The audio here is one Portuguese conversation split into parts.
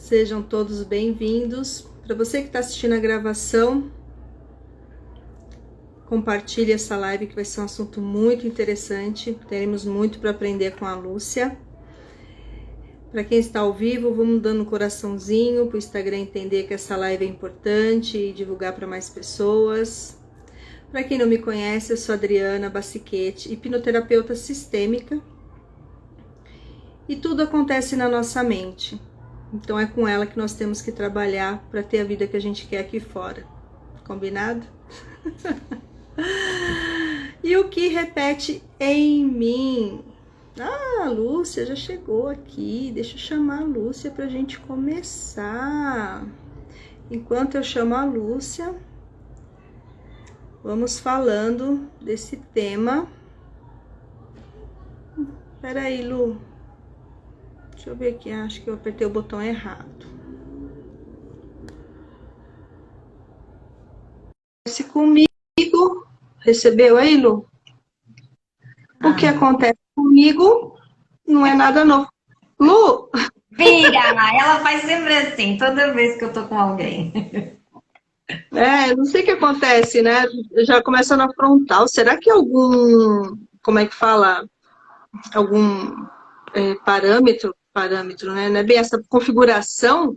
Sejam todos bem-vindos. Para você que está assistindo a gravação, compartilhe essa live que vai ser um assunto muito interessante. Teremos muito para aprender com a Lúcia. Para quem está ao vivo, vamos dando um coraçãozinho para o Instagram entender que essa live é importante e divulgar para mais pessoas. Para quem não me conhece, eu sou Adriana Bassichetti, hipnoterapeuta sistêmica. E tudo acontece na nossa mente. Então é com ela que nós temos que trabalhar para ter a vida que a gente quer aqui fora. Combinado? E o que repete em mim? Ah, a Lúcia já chegou aqui. Deixa eu chamar a Lúcia para a gente começar. Enquanto eu chamo a Lúcia, vamos falando desse tema. Peraí, Lu. Deixa eu ver aqui, acho que eu apertei o botão errado. Se comigo, recebeu aí, Lu? O que acontece comigo não é nada novo. Lu! Filha, ela faz sempre assim, toda vez que eu tô com alguém. Não sei o que acontece, né? Já começa na frontal. Será que como é que fala? Algum parâmetro, né? Não é bem essa configuração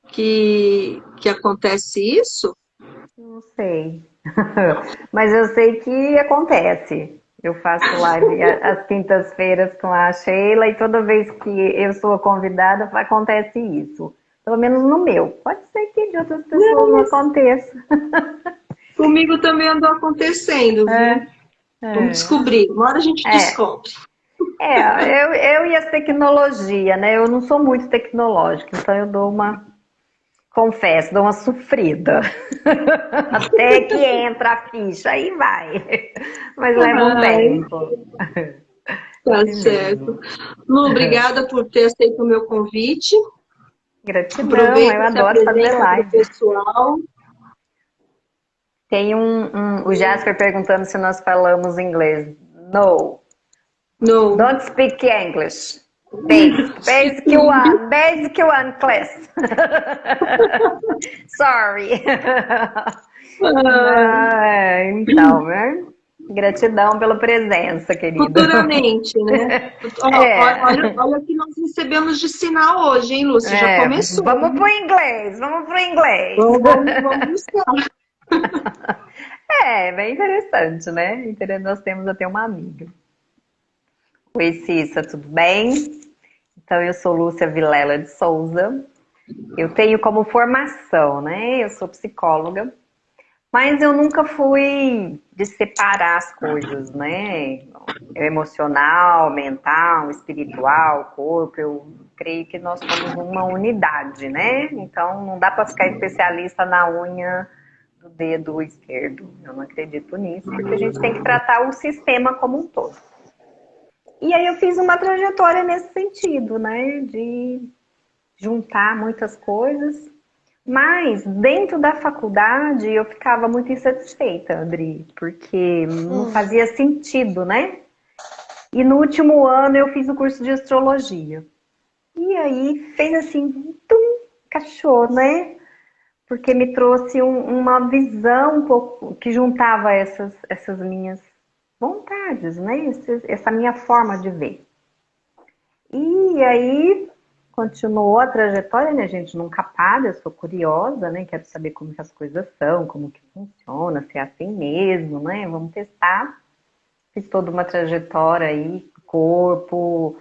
que acontece isso? Não sei. Mas eu sei que acontece. Eu faço live às quintas-feiras com a Sheila e toda vez que eu sou a convidada acontece isso. Pelo menos no meu. Pode ser que de outras pessoas não aconteça. Comigo também andou acontecendo, viu? Vamos descobrir. Uma hora a gente descobre. Eu e a tecnologia, né? Eu não sou muito tecnológica, então eu confesso, dou uma sofrida. Até que entra a ficha, aí vai. Mas leva um tempo. Tá certo. Lu, obrigada por ter aceito o meu convite. Gratidão, eu adoro fazer live. Pessoal. Tem o Jasper perguntando se nós falamos inglês. No. No. Don't speak English. Basic one class. Sorry. Então, né? Gratidão pela presença, querida. Futuramente, né? Olha o que nós recebemos de sinal hoje, hein, Lúcia? Já começou. Vamos pro inglês. Vamos buscar. Bem interessante, né? Nós temos até uma amiga. Oi, Cissa, tudo bem? Então, eu sou Lúcia Vilela de Souza. Eu tenho como formação, né? Eu sou psicóloga, mas eu nunca fui de separar as coisas, né? Emocional, mental, espiritual, corpo. Eu creio que nós somos uma unidade, né? Então, não dá para ficar especialista na unha do dedo esquerdo. Eu não acredito nisso, porque a gente tem que tratar o sistema como um todo. E aí eu fiz uma trajetória nesse sentido, né? De juntar muitas coisas. Mas dentro da faculdade eu ficava muito insatisfeita, Adri, porque não fazia sentido, né? E no último ano eu fiz o curso de astrologia. E aí fez assim, encaixou, né? Porque me trouxe uma visão um pouco que juntava essas minhas vontades, né? Essa minha forma de ver. E aí continuou a trajetória, né? A gente nunca para, eu sou curiosa, né? Quero saber como que as coisas são, como que funciona, se é assim mesmo, né? Vamos testar. Fiz toda uma trajetória aí, corpo,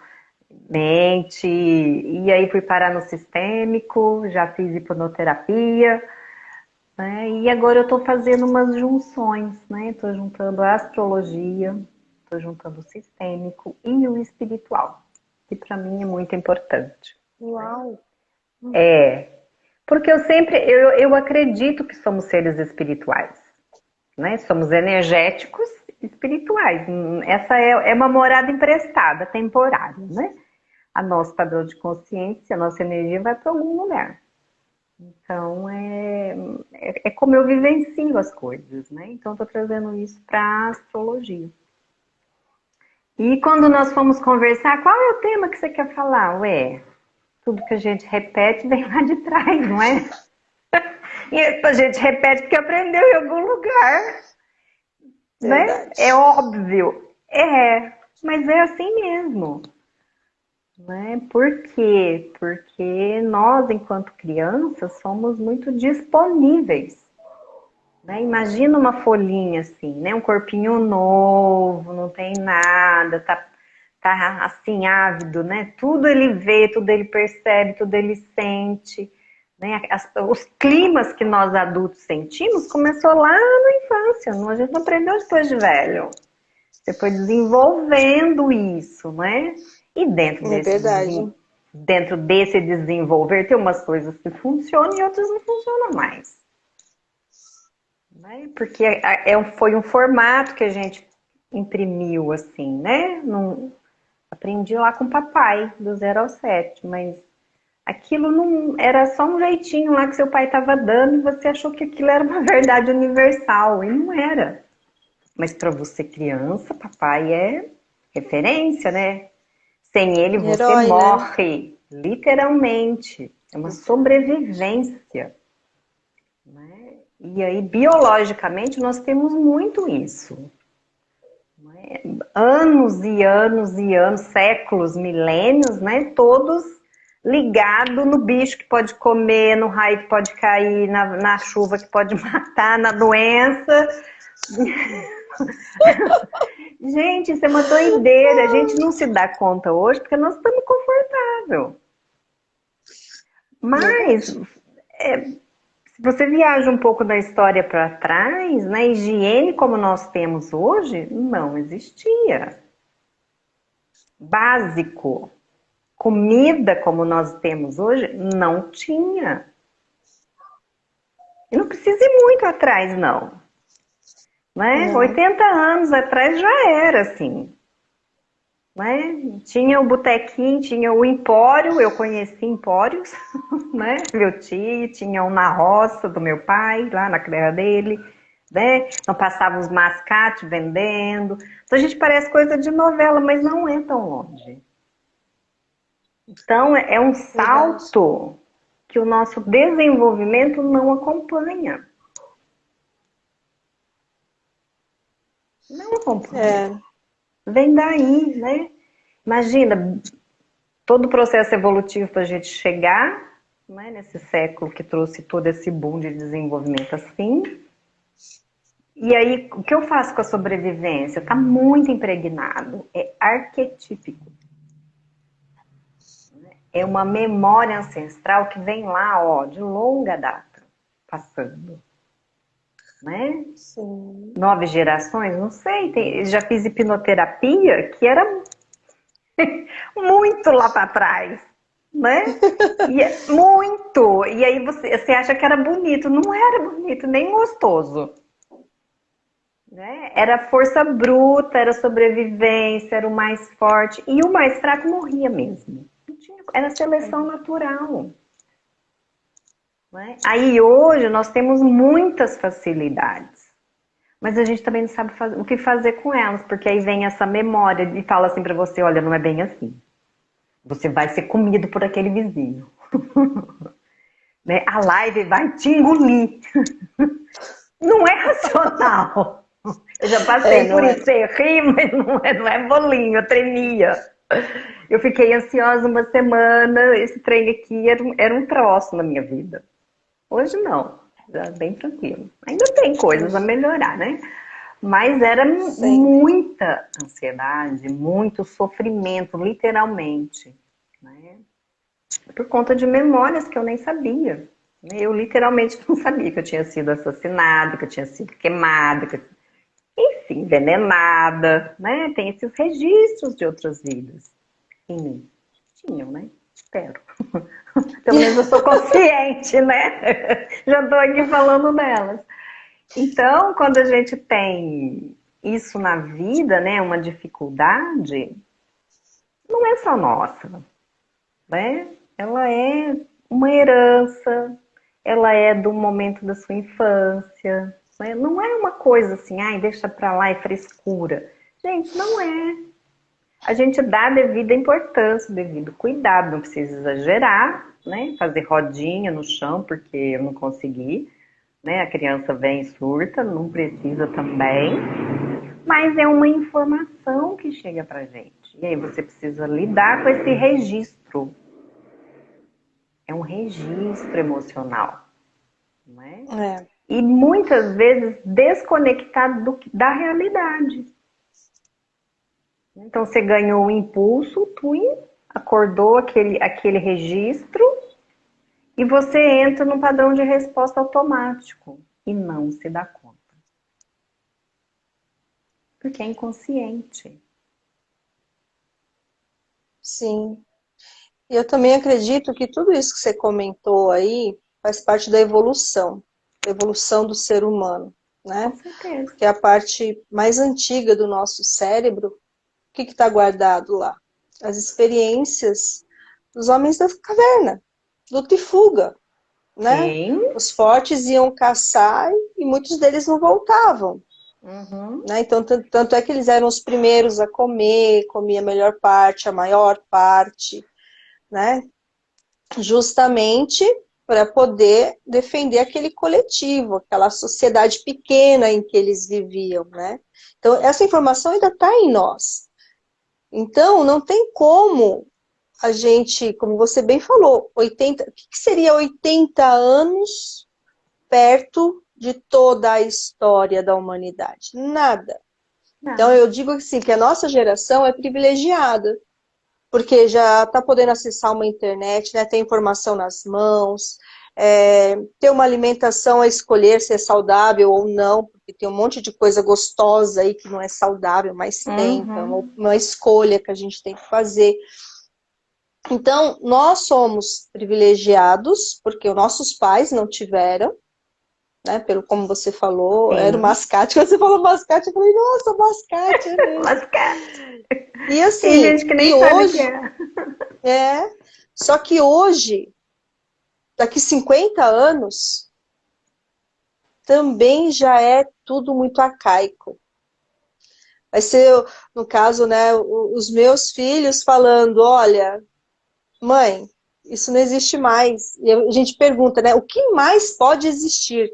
mente, e aí fui parar no sistêmico, já fiz hipnoterapia, né? E agora eu estou fazendo umas junções, né? Estou juntando a astrologia, estou juntando o sistêmico e o espiritual, que para mim é muito importante. Uau! Porque eu acredito que somos seres espirituais, né? Somos energéticos espirituais. Essa é uma morada emprestada, temporária, né? A nosso padrão de consciência, a nossa energia vai para algum lugar. Então, é como eu vivencio as coisas, né? Então, estou trazendo isso para a astrologia. E quando nós fomos conversar, qual é o tema que você quer falar? tudo que a gente repete vem lá de trás, não é? E a gente repete porque aprendeu em algum lugar, né? Verdade. É óbvio. Mas é assim mesmo. Né? Por quê? Porque nós, enquanto crianças, somos muito disponíveis. Né? Imagina uma folhinha assim, né? Um corpinho novo, não tem nada, tá assim ávido, né? Tudo ele vê, tudo ele percebe, tudo ele sente. Né? Os climas que nós adultos sentimos começou lá na infância, a gente não aprendeu depois de velho. Você foi desenvolvendo isso, né? E É verdade. dentro desse desenvolver, tem umas coisas que funcionam e outras não funcionam mais. Né? Porque foi um formato que a gente imprimiu, assim, né? Aprendi lá com o papai, do 0 ao 7, mas aquilo não era só um jeitinho lá que seu pai estava dando e você achou que aquilo era uma verdade universal, e não era. Mas para você criança, papai é referência, né? Sem ele você Herói, né? morre, literalmente. É uma sobrevivência. Né? E aí, biologicamente, nós temos muito isso. Né? Anos e anos e anos, séculos, milênios, né? Todos ligados no bicho que pode comer, no raio que pode cair, na chuva que pode matar, na doença. Gente, isso é uma doideira. A gente não se dá conta hoje porque nós estamos confortável. Mas Verdade. se você viaja um pouco da história para trás, na higiene como nós temos hoje, não existia. Básico. Comida como nós temos hoje, não tinha. E não precisa ir muito atrás, não. Né? Não. 80 anos atrás já era assim. Né? Tinha o botequim, tinha o empório, eu conheci empórios, né? Meu tio tinha um na roça do meu pai, lá na terra dele, né? Então passava os mascates vendendo. Então a gente parece coisa de novela, mas não é tão longe. Então é um Verdade. salto que o nosso desenvolvimento não acompanha. Não acompanha. É, Vem daí, né? Imagina, todo o processo evolutivo para a gente chegar, né, nesse século que trouxe todo esse boom de desenvolvimento assim. E aí, o que eu faço com a sobrevivência? Está muito impregnado, é arquetípico. É uma memória ancestral que vem lá, ó, de longa data, passando. Né? sim. 9 gerações, não sei, já fiz hipnoterapia, que era muito lá para trás. Né? E muito! E aí você acha que era bonito. Não era bonito, nem gostoso. Né? Era força bruta, era sobrevivência, era o mais forte. E o mais fraco morria mesmo. Era seleção natural. Né? Aí hoje nós temos muitas facilidades. Mas a gente também não sabe o que fazer com elas. Porque aí vem essa memória e fala assim pra você, olha, não é bem assim. Você vai ser comido por aquele vizinho. Né? A live vai te engolir. Não é racional. Eu já passei por Não é. isso, você ri, mas não é bolinho, eu tremia. Eu fiquei ansiosa uma semana, esse trem aqui era um troço na minha vida. Hoje não, já bem tranquilo. Ainda tem coisas a melhorar, né? Mas era Sempre. muita ansiedade, muito sofrimento, literalmente. Né? Por conta de memórias que eu nem sabia. Eu literalmente não sabia que eu tinha sido assassinada, que eu tinha sido queimada, enfim, envenenada, né? Tem esses registros de outras vidas em mim. Tinham, né? Espero. Pelo menos eu sou consciente, né? Já estou aqui falando delas. Então, quando a gente tem isso na vida, né? Uma dificuldade, não é só nossa, né? Ela é uma herança, ela é do momento da sua infância, né? Não é uma coisa assim, ai, deixa pra lá, é frescura. Gente, não é. a gente dá a devida importância, o devido cuidado, não precisa exagerar, né? Fazer rodinha no chão, porque eu não consegui, né? A criança vem e surta, não precisa também, mas é uma informação que chega pra gente. E aí você precisa lidar com esse registro. É um registro emocional, não é? É, E muitas vezes desconectado da realidade. Então você ganhou o impulso, acordou aquele registro e você entra num padrão de resposta automático e não se dá conta. Porque é inconsciente. sim. E eu também acredito que tudo isso que você comentou aí faz parte da evolução do ser humano, Com né? certeza. Porque a parte mais antiga do nosso cérebro, o que está guardado lá? As experiências dos homens da caverna, luta e fuga, né? Sim. Os fortes iam caçar e muitos deles não voltavam. Uhum. Né? Então, tanto é que eles eram os primeiros a comer, comia a melhor parte, a maior parte, né? Justamente para poder defender aquele coletivo, aquela sociedade pequena em que eles viviam, né? Então, essa informação ainda está em nós. Então, não tem como a gente, como você bem falou, 80, o que seria 80 anos perto de toda a história da humanidade? Nada. Então, Não. eu digo assim, que a nossa geração é privilegiada, porque já está podendo acessar uma internet, né, ter informação nas mãos, ter uma alimentação a escolher se é saudável ou não, porque tem um monte de coisa gostosa aí que não é saudável, mas tem, então é Uhum. uma escolha que a gente tem que fazer. Então, nós somos privilegiados, porque os nossos pais não tiveram, né, pelo como você falou, era o Sim. mascate, quando você falou mascate, eu falei, nossa, mascate, é mesmo. Mascate. E Tem assim, gente que e nem sabe o que hoje, é. é, só que hoje, daqui 50 anos, também já é tudo muito arcaico. Vai ser, no caso, né, os meus filhos falando, olha, mãe, isso não existe mais. E a gente pergunta, né, o que mais pode existir?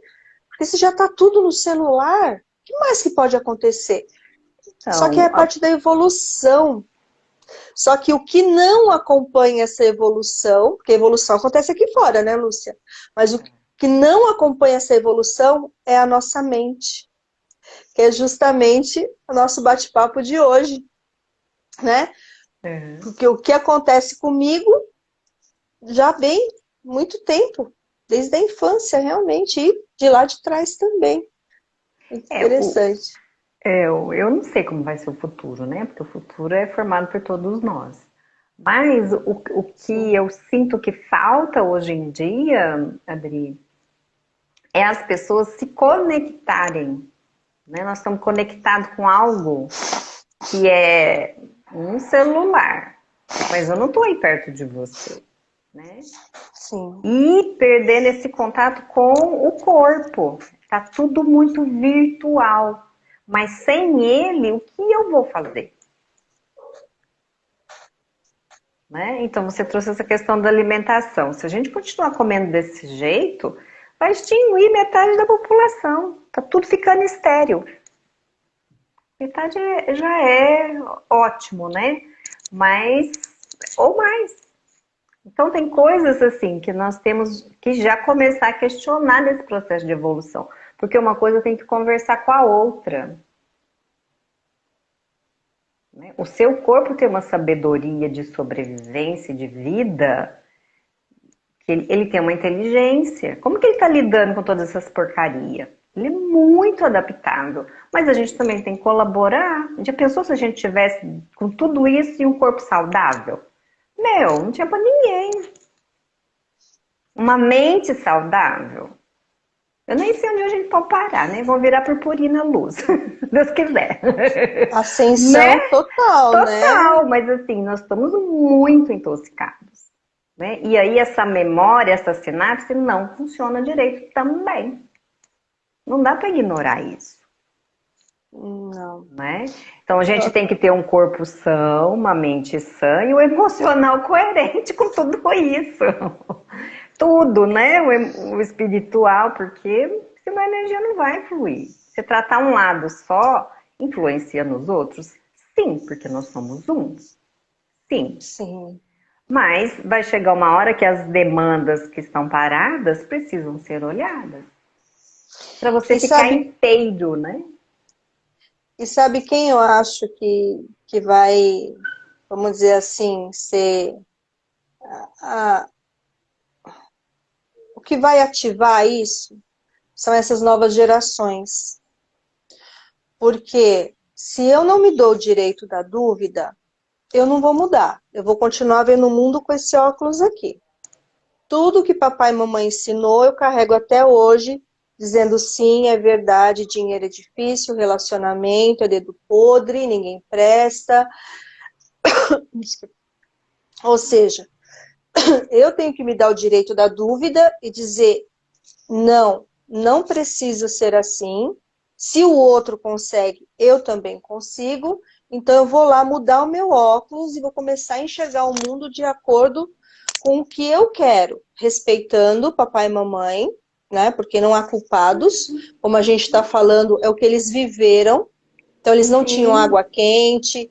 Porque se já está tudo no celular, o que mais que pode acontecer? Só que é Então, a parte da evolução. Só que o que não acompanha essa evolução, porque a evolução acontece aqui fora, né, Lúcia? Mas o que não acompanha essa evolução é a nossa mente, que é justamente o nosso bate-papo de hoje, né? é. Porque o que acontece comigo já vem muito tempo, desde a infância, realmente, e de lá de trás também. Muito É, interessante. eu não sei como vai ser o futuro, né? Porque o futuro é formado por todos nós. Mas o que Sim. eu sinto que falta hoje em dia, Adri, é as pessoas se conectarem, né? Nós estamos conectados com algo que é um celular, mas eu não estou aí perto de você, né? Sim. E perdendo esse contato com o corpo. Tá tudo muito virtual. Mas sem ele, o que eu vou fazer? Né? Então você trouxe essa questão da alimentação. Se a gente continuar comendo desse jeito, vai extinguir metade da população. Tá tudo ficando estéril. Metade já é ótimo, né? Mas, ou mais. Então tem coisas assim que nós temos que já começar a questionar nesse processo de evolução. Porque uma coisa tem que conversar com a outra. Né? O seu corpo tem uma sabedoria de sobrevivência, de vida, que ele tem uma inteligência. Como que ele está lidando com todas essas porcarias? Ele é muito adaptável. Mas a gente também tem que colaborar. Já pensou se a gente tivesse com tudo isso e um corpo saudável? Meu, não tinha pra ninguém. Uma mente saudável. Eu nem sei onde a gente pode parar, né? Vão virar purpurina luz, se Deus quiser. Ascensão Né? total, né? Total, mas assim, nós estamos muito intoxicados. Né? E aí essa memória, essa sinapse não funciona direito também. Não dá para ignorar isso. Não. né? Então a gente tem que ter um corpo são, uma mente sã e o emocional coerente com tudo isso. Tudo, né? O espiritual, porque senão a energia não vai fluir. Se tratar um lado só, influencia nos outros? Sim, porque nós somos um. Sim. Sim. Mas vai chegar uma hora que as demandas que estão paradas precisam ser olhadas. Para você E ficar sabe, inteiro, né? e sabe quem eu acho que vai, vamos dizer assim, ser a, o que vai ativar isso? São essas novas gerações. Porque se eu não me dou o direito da dúvida, eu não vou mudar. Eu vou continuar vendo o mundo com esse óculos aqui. Tudo que papai e mamãe ensinou, eu carrego até hoje, dizendo sim, é verdade, dinheiro é difícil, relacionamento é dedo podre, ninguém presta. Ou seja, eu tenho que me dar o direito da dúvida e dizer, não, não precisa ser assim. Se o outro consegue, eu também consigo. Então eu vou lá mudar o meu óculos e vou começar a enxergar o mundo de acordo com o que eu quero, respeitando papai e mamãe, né? Porque não há culpados, como a gente está falando, é o que eles viveram. Então eles não tinham Sim. água quente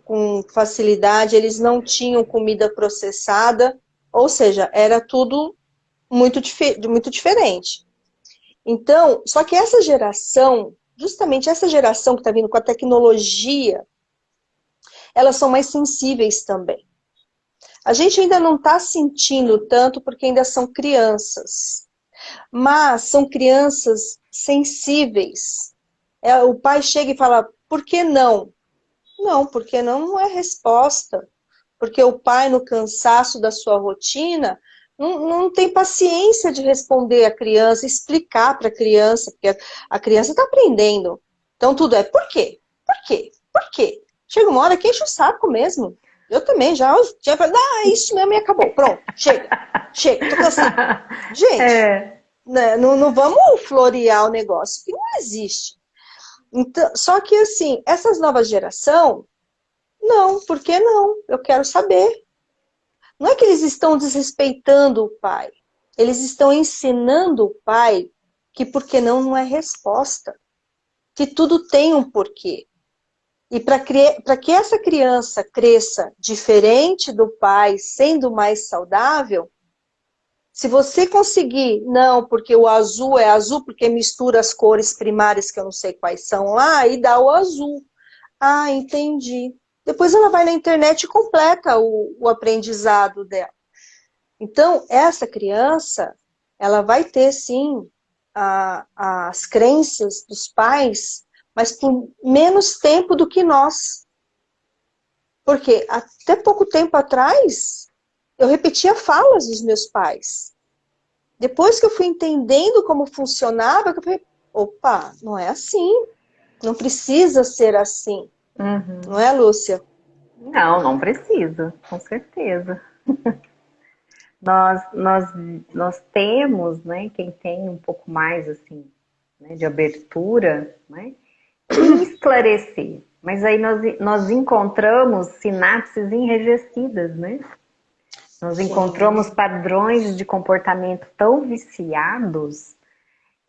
com facilidade, eles não tinham comida processada, ou seja, era tudo muito diferente. Então, só que essa geração, justamente essa geração que está vindo com a tecnologia, elas são mais sensíveis também. A gente ainda não está sentindo tanto porque ainda são crianças, mas são crianças sensíveis. O pai chega e fala, por que não? Não, porque não é resposta. Porque o pai, no cansaço da sua rotina, não tem paciência de responder à criança, explicar para a criança, porque a criança está aprendendo. Então tudo é por quê? Por quê? Por quê? Chega uma hora que enche o saco mesmo. Eu também já tinha falado, isso mesmo e acabou. Pronto, chega. Chega, tô cansada. Gente, É. né, não vamos florear o negócio, que não existe. Então, só que assim, essas novas gerações, não, por que não? Eu quero saber. Não é que eles estão desrespeitando o pai. Eles estão ensinando o pai que por que não é resposta. Que tudo tem um porquê. E para que essa criança cresça diferente do pai, sendo mais saudável, se você conseguir, não, porque o azul é azul, porque mistura as cores primárias que eu não sei quais são lá, e dá o azul. Ah, entendi. Depois ela vai na internet e completa o aprendizado dela. Então, essa criança, ela vai ter, sim, as crenças dos pais, mas por menos tempo do que nós. Porque até pouco tempo atrás, eu repetia falas dos meus pais. Depois que eu fui entendendo como funcionava, eu falei, opa, não é assim. Não precisa ser assim. Não Uhum. é, Lúcia? Não, não precisa, com certeza. Nós, nós, nós temos, né, quem tem um pouco mais, assim, né, de abertura, né, que esclarecer. Mas aí nós encontramos sinapses enrijecidas, né? Nós encontramos Sim. padrões de comportamento tão viciados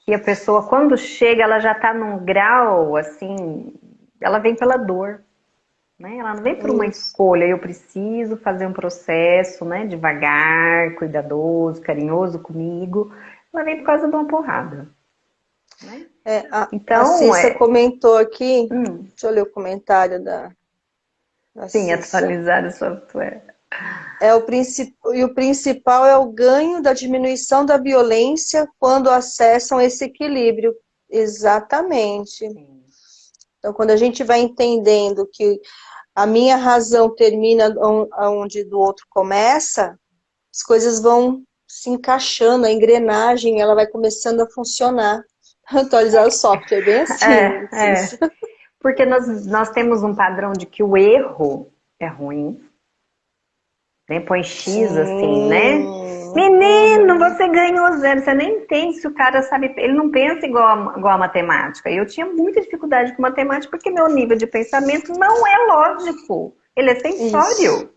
que a pessoa, quando chega, ela já está num grau, assim, ela vem pela dor, né? Ela não vem por uma Isso. escolha, eu preciso fazer um processo, né, devagar, cuidadoso, carinhoso comigo. Ela vem por causa de uma porrada, né? A Então, Cissa comentou aqui, hum, deixa eu ler o comentário da sim, Cissa. atualizar o software. E o principal é o ganho da diminuição da violência quando acessam esse equilíbrio. Exatamente. Sim. Então, quando a gente vai entendendo que a minha razão termina onde do outro começa, as coisas vão se encaixando, a engrenagem ela vai começando a funcionar. Atualizar o software, bem assim, É. Cissa. Porque nós temos um padrão de que o erro é ruim, né? Põe X assim, né? Sim. Menino, Menino, você ganhou zero, você nem entende se o cara sabe, ele não pensa igual a matemática. Eu tinha muita dificuldade com matemática porque meu nível de pensamento não é lógico, ele é sensório.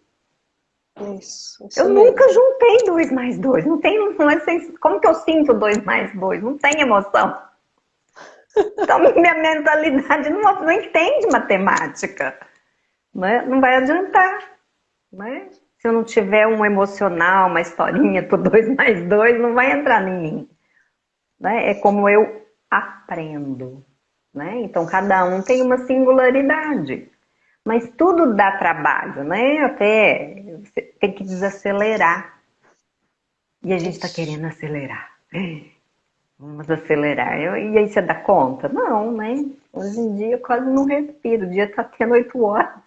Isso Eu mesmo. nunca juntei 2 mais 2, não tem, não é como que eu sinto 2 mais 2? Não tem emoção. Então minha mentalidade não entende matemática, né? Não vai adiantar, né? Se eu não tiver um emocional, uma historinha por 2 mais 2, não vai entrar em mim. Né? É como eu aprendo. Né? Então, cada um tem uma singularidade. Mas tudo dá trabalho, né? Até você tem que desacelerar. E a gente está querendo acelerar. Vamos acelerar. E aí você dá conta? Não, né? Hoje em dia eu quase não respiro. O dia está tendo 8 horas.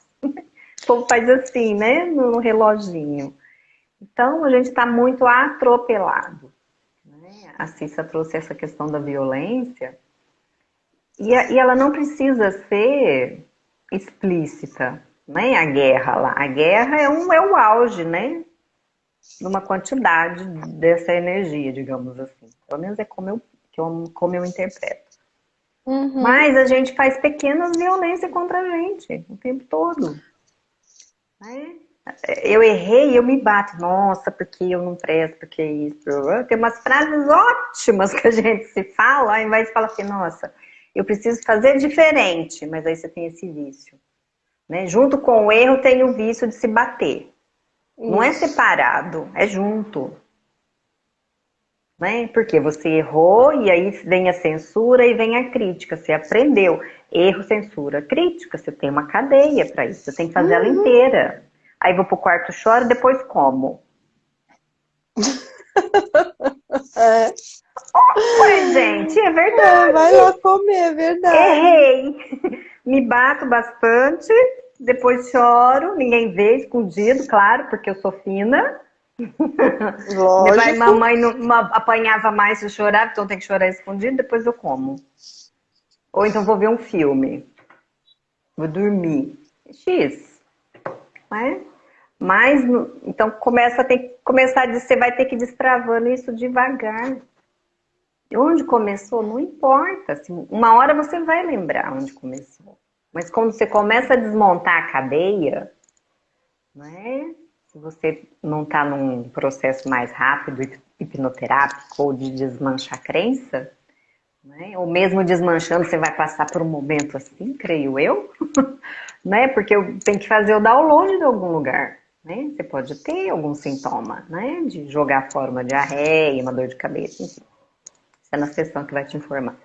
O povo faz assim, né? No reloginho. Então, a gente está muito atropelado. Né? A Cissa trouxe essa questão da violência. E ela não precisa ser explícita. Né? A guerra lá. A guerra é o auge, né? De uma quantidade dessa energia, digamos assim. Pelo menos é como eu interpreto. Mas a gente faz pequenas violências contra a gente o tempo todo. Né? Eu errei e eu me bato. Nossa, porque eu não presto, porque isso. Tem umas frases ótimas que a gente se fala, ao invés de falar assim, nossa, eu preciso fazer diferente, mas aí você tem esse vício. Né? Junto com o erro tem o vício de se bater. Não é separado, é junto. Né? Porque você errou e aí vem a censura e vem a crítica. Você aprendeu. Erro, censura, crítica. Você tem uma cadeia para isso. Você tem que fazer ela inteira. Aí vou pro quarto, choro, depois como. É. Ué, gente, é verdade. Vai lá comer, é verdade. Errei. Me bato bastante, depois choro, ninguém vê, escondido, claro, porque eu sou fina. Meu pai e Lógico. mamãe não apanhava mais se eu chorava, então tem que chorar escondido, depois eu como. Ou então vou ver um filme. Vou dormir. X. Né? Mas, então você vai ter que ir destravando isso devagar. Onde começou, não importa. Assim, uma hora você vai lembrar onde começou. Mas quando você começa a desmontar a cadeia, né? Se você não está num processo mais rápido, hipnoterápico ou de desmanchar a crença, né? Ou mesmo desmanchando, você vai passar por um momento assim, creio eu, né? Porque tem que fazer o download de algum lugar. Né? Você pode ter algum sintoma, né? De jogar fora uma diarreia, uma dor de cabeça, enfim. Isso é na sessão que vai te informar.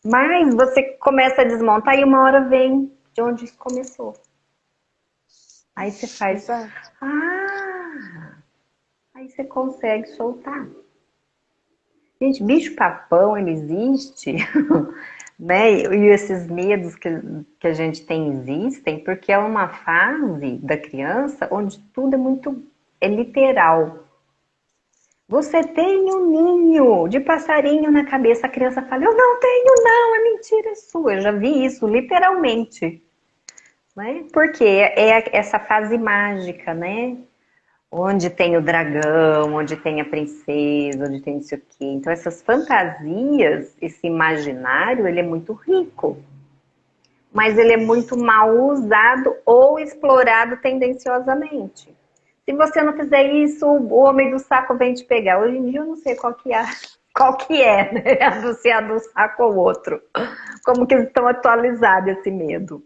Mas você começa a desmontar e uma hora vem de onde isso começou. Aí você faz, aí você consegue soltar. Gente, bicho-papão, ele existe, né? E esses medos que a gente tem existem porque é uma fase da criança onde tudo é literal. Você tem um ninho de passarinho na cabeça, a criança fala, eu não tenho não, é mentira sua. Eu já vi isso, literalmente. Né? Porque é essa fase mágica, né? Onde tem o dragão, onde tem a princesa, onde tem isso aqui. Então essas fantasias, esse imaginário, ele é muito rico. Mas ele é muito mal usado ou explorado tendenciosamente. Se você não fizer isso, o homem do saco vem te pegar. Hoje em dia eu não sei qual que é, né? Se é a do saco ou outro. Como que eles estão atualizados esse medo.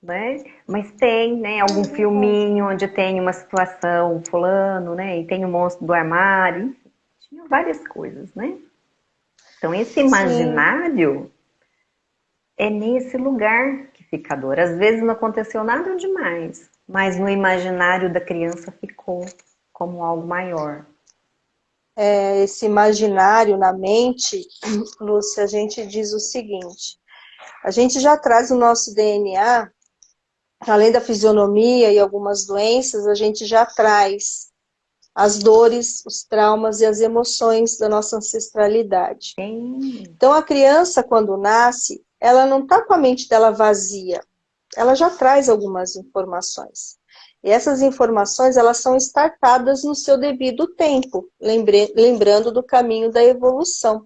Né? Mas tem, né, algum filminho onde tem uma situação, fulano, né, e tem o monstro do armário, enfim, tinha várias coisas, né? Então esse imaginário é nesse lugar que fica a dor. Às vezes não aconteceu nada demais, mas no imaginário da criança ficou como algo maior. Esse imaginário na mente, Lúcia, a gente diz o seguinte, a gente já traz o nosso DNA, além da fisionomia e algumas doenças, a gente já traz as dores, os traumas e as emoções da nossa ancestralidade. Então a criança, quando nasce, ela não está com a mente dela vazia, ela já traz algumas informações. E essas informações, elas são startadas no seu devido tempo, lembrando do caminho da evolução.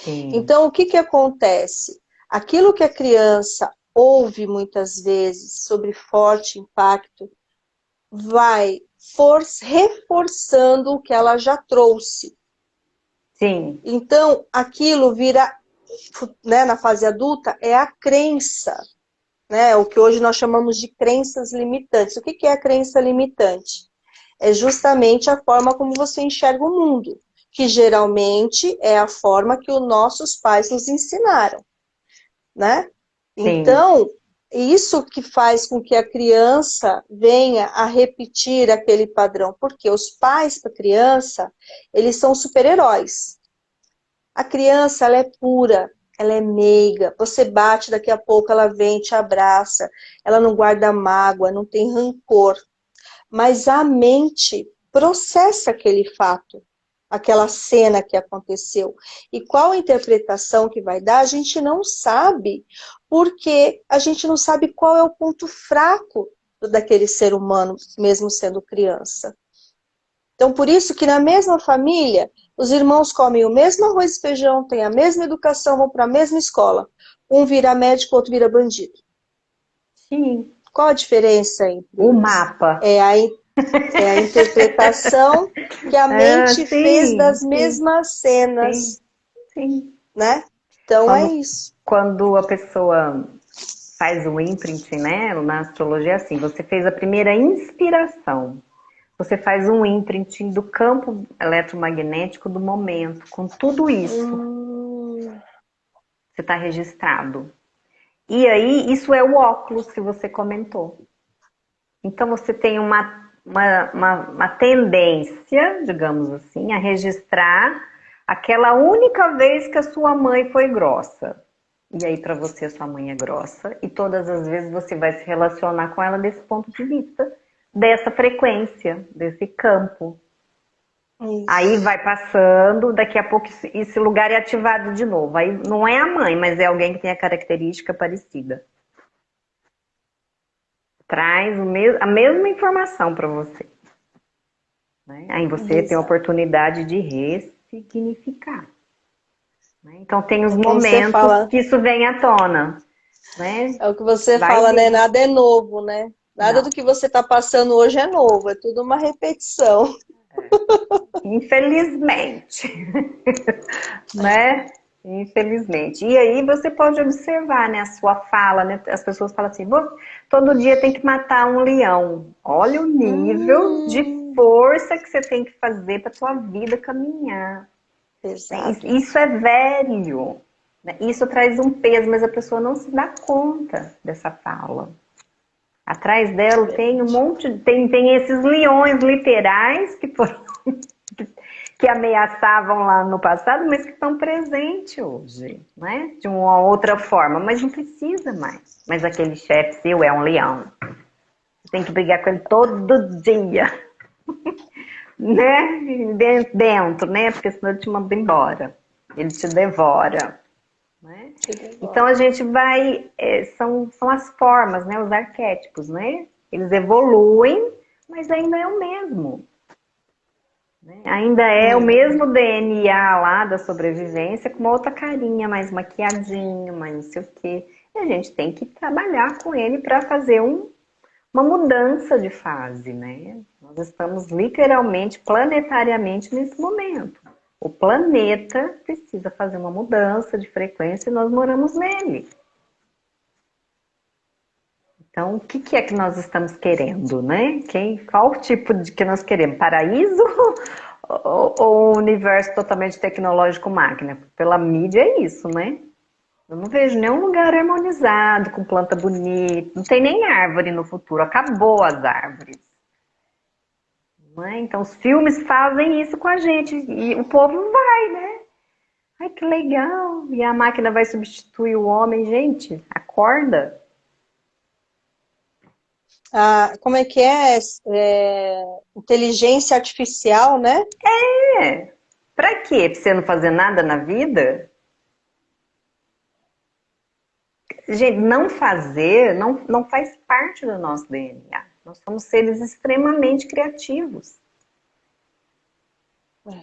Sim, Então, o que que acontece? Aquilo que a criança ouve muitas vezes sobre forte impacto, vai reforçando o que ela já trouxe. sim, Então, aquilo vira, né, na fase adulta, é a crença, né, o que hoje nós chamamos de crenças limitantes. O que que é a crença limitante? É justamente a forma como você enxerga o mundo, que geralmente é a forma que os nossos pais nos ensinaram, né? sim. Então, isso que faz com que a criança venha a repetir aquele padrão, porque os pais da criança, eles são super-heróis. A criança, ela é pura, ela é meiga, você bate, daqui a pouco ela vem, te abraça, ela não guarda mágoa, não tem rancor, mas a mente processa aquele fato, aquela cena que aconteceu. E qual a interpretação que vai dar, a gente não sabe, porque a gente não sabe qual é o ponto fraco daquele ser humano, mesmo sendo criança. Então, por isso que na mesma família, os irmãos comem o mesmo arroz e feijão, têm a mesma educação, vão para a mesma escola. Um vira médico, outro vira bandido. Sim. Qual a diferença entre O eles? mapa. É a interpretação que a Ah, mente fez sim, das sim, mesmas sim, cenas, sim. né? Então é Quando, isso. quando a pessoa faz o imprinting, né? Na astrologia, é assim, você fez a primeira inspiração. Você faz um imprinting do campo eletromagnético do momento, com tudo isso. Hum, Você está registrado. E aí, isso é o óculos que você comentou. Então, você tem uma tendência, digamos assim, a registrar aquela única vez que a sua mãe foi grossa. E aí, para você, a sua mãe é grossa. E todas as vezes você vai se relacionar com ela desse ponto de vista, dessa frequência, desse campo. Aí isso. vai passando, daqui a pouco esse lugar é ativado de novo. Aí não é a mãe, mas é alguém que tem a característica parecida. Traz a mesma informação para você. Né? Aí você tem a Exato. oportunidade de ressignificar. Né? Então tem os É o que você momentos fala, que isso vem à tona. Né? é o que você Vai fala, né? vir. Nada é novo, né? Nada do Não. que você está passando hoje é novo, é tudo uma repetição. Infelizmente. Né? Infelizmente. E aí você pode observar, né, a sua fala, né? As pessoas falam assim, todo dia tem que matar um leão. Olha o nível de Hum, força que você tem que fazer para sua vida caminhar. Né? exato. Isso é velho. Né? Isso traz um peso, mas a pessoa não se dá conta dessa fala. Atrás dela tem um Verdade. monte, tem esses leões literais que foram que ameaçavam lá no passado, mas que estão presentes hoje, né? De uma outra forma, mas não precisa mais. Mas aquele chefe seu é um leão. Você tem que brigar com ele todo dia, né? Dentro, né? Porque senão ele te manda embora. Ele te devora. Né? Te Então devolve. a gente vai, são as formas, né? Os arquétipos, né? Eles evoluem, mas ainda é o mesmo. Né? Ainda é o mesmo DNA lá da sobrevivência, com uma outra carinha, mais maquiadinho, mais não sei o quê. E a gente tem que trabalhar com ele para fazer uma mudança de fase, né? Nós estamos literalmente, planetariamente nesse momento. O planeta precisa fazer uma mudança de frequência e nós moramos nele. Então, o que é que nós estamos querendo, né? Qual o tipo de que nós queremos? Paraíso ou um universo totalmente tecnológico máquina? Pela mídia é isso, né? Eu não vejo nenhum lugar harmonizado, com planta bonita, não tem nem árvore no futuro, acabou as árvores. Não é? Então, os filmes fazem isso com a gente e o povo vai, né? Ai, que legal! E a máquina vai substituir o homem, gente, acorda! Ah, como é que é? Inteligência artificial, né? É, pra quê? Pra você não fazer nada na vida? Gente, não fazer não faz parte do nosso DNA. Nós somos seres extremamente criativos.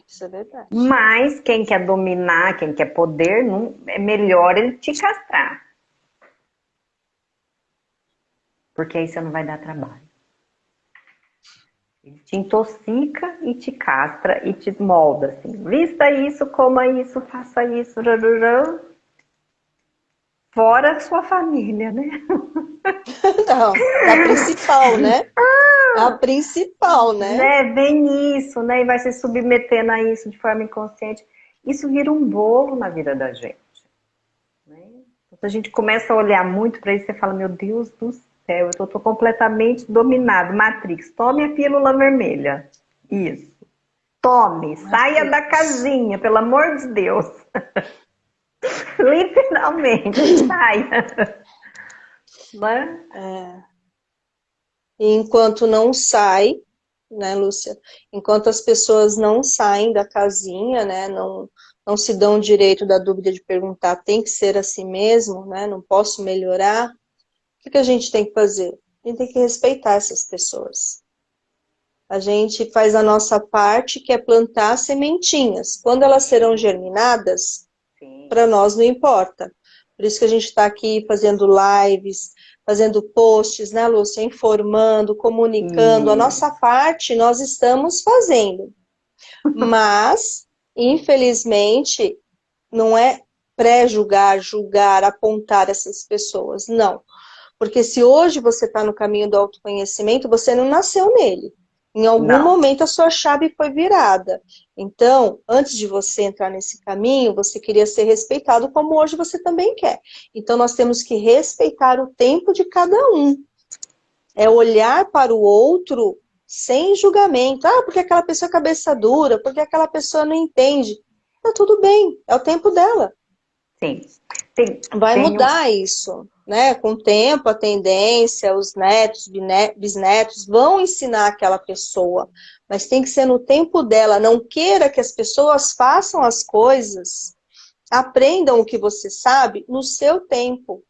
Isso é verdade. Mas quem quer dominar, quem quer poder, não, é melhor ele te castrar. Porque aí você não vai dar trabalho. Ele te intoxica e te castra e te molda assim. Vista isso, coma isso, faça isso. Fora a sua família, né? Não, a principal, né? A principal, né? Vem isso, né? E vai se submetendo a isso de forma inconsciente. Isso vira um bolo na vida da gente. Né? Quando a gente começa a olhar muito para isso, você fala, meu Deus do céu, eu tô completamente dominado. Matrix, tome a pílula vermelha. Isso. Tome, saia da casinha, pelo amor de Deus. Literalmente, saia. Né? E enquanto não sai, né, Lúcia? Enquanto as pessoas não saem da casinha, né? Não se dão o direito da dúvida de perguntar, tem que ser assim mesmo, né? Não posso melhorar. O que a gente tem que fazer? A gente tem que respeitar essas pessoas. A gente faz a nossa parte, que é plantar sementinhas. Quando elas serão germinadas, para nós não importa. Por isso que a gente está aqui fazendo lives, fazendo posts, né, Lúcia? Informando, comunicando. A nossa parte nós estamos fazendo. Mas, infelizmente, não é pré-julgar, julgar, apontar essas pessoas. Não. Porque se hoje você está no caminho do autoconhecimento, você não nasceu nele. Em algum momento a sua chave foi virada. Então, antes de você entrar nesse caminho, você queria ser respeitado como hoje você também quer. Então, nós temos que respeitar o tempo de cada um. É olhar para o outro sem julgamento. Ah, porque aquela pessoa é cabeça dura, porque aquela pessoa não entende. Tá tudo bem, é o tempo dela. Sim. Vai mudar isso, né? Com o tempo, a tendência, os netos, bisnetos vão ensinar aquela pessoa, mas tem que ser no tempo dela. Não queira que as pessoas façam as coisas, aprendam o que você sabe no seu tempo,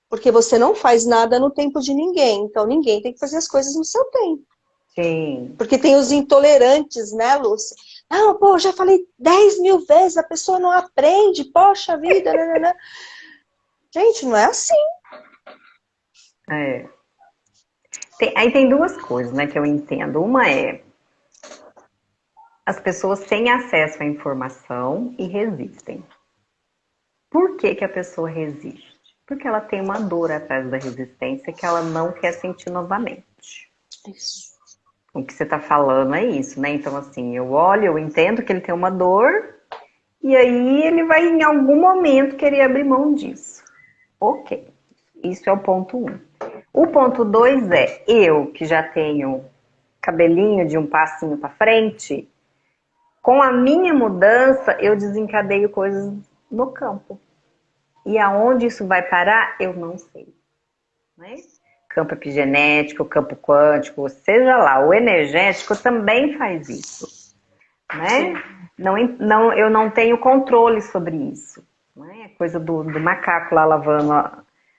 porque você não faz nada no tempo de ninguém, então ninguém tem que fazer as coisas no seu tempo. Sim. Porque tem os intolerantes, né, Lúcia? Não, pô, já falei 10.000 vezes, a pessoa não aprende, poxa vida, né? Gente, não é assim. Aí tem duas coisas, né, que eu entendo. Uma é, as pessoas têm acesso à informação e resistem. Por que que a pessoa resiste? Porque ela tem uma dor atrás da resistência que ela não quer sentir novamente. Isso. O que você está falando é isso, né? Então, assim, eu olho, eu entendo que ele tem uma dor, e aí ele vai, em algum momento, querer abrir mão disso. Ok. Isso é o ponto 1. O ponto 2 é, eu que já tenho cabelinho de um passinho para frente, com a minha mudança, eu desencadeio coisas no campo. E aonde isso vai parar, eu não sei. Né? Campo epigenético, campo quântico, seja lá, o energético também faz isso. Né? Não, eu não tenho controle sobre isso. Né? É coisa do macaco lá lavando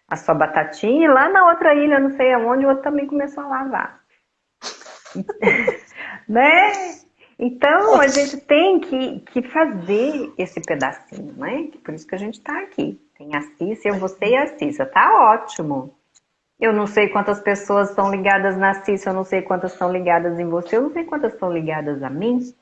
a sua batatinha, e lá na outra ilha, não sei aonde, o outro também começou a lavar. Né? Então, a gente tem que fazer esse pedacinho, né? Por isso que a gente tá aqui. Tem a Cissa, você e a Cissa. Tá ótimo. Eu não sei quantas pessoas estão ligadas na Cissa, eu não sei quantas estão ligadas em você, eu não sei quantas estão ligadas a mim.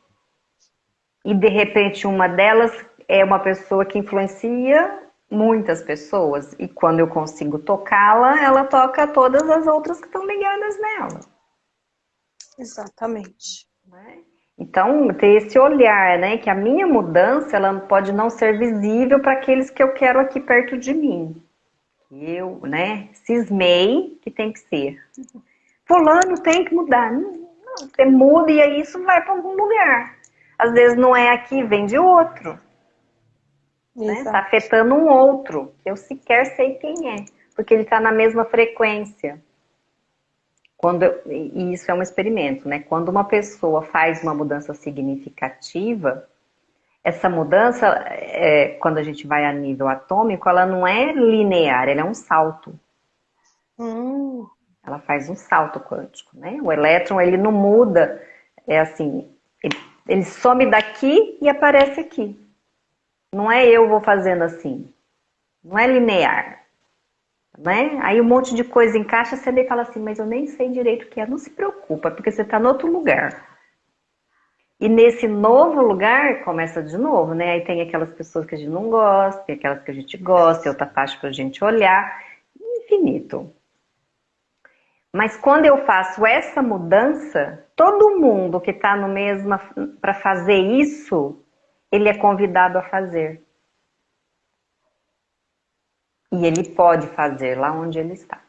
E, de repente, uma delas é uma pessoa que influencia muitas pessoas. E quando eu consigo tocá-la, ela toca todas as outras que estão ligadas nela. Exatamente. Então, ter esse olhar, né? Que a minha mudança, ela pode não ser visível para aqueles que eu quero aqui perto de mim. Eu, né, cismei que tem que ser. Fulano tem que mudar. Não, você muda e aí isso vai para algum lugar. Às vezes não é aqui, vem de outro. Né? Tá afetando um outro, que eu sequer sei quem é. Porque ele está na mesma frequência. E isso é um experimento, né? Quando uma pessoa faz uma mudança significativa, essa mudança, quando a gente vai a nível atômico, ela não é linear, ela é um salto. Ela faz um salto quântico, né? O elétron, ele não muda, é assim, ele some daqui e aparece aqui. Não é eu vou fazendo assim. Não é linear, né? Aí um monte de coisa encaixa, você daí fala assim, mas eu nem sei direito o que é. Não se preocupa, porque você está em outro lugar. E nesse novo lugar, começa de novo, né? Aí tem aquelas pessoas que a gente não gosta, tem aquelas que a gente gosta, tem outra parte pra gente olhar. Infinito. Mas quando eu faço essa mudança, todo mundo que está no mesmo para fazer isso, ele é convidado a fazer. E ele pode fazer lá onde ele está.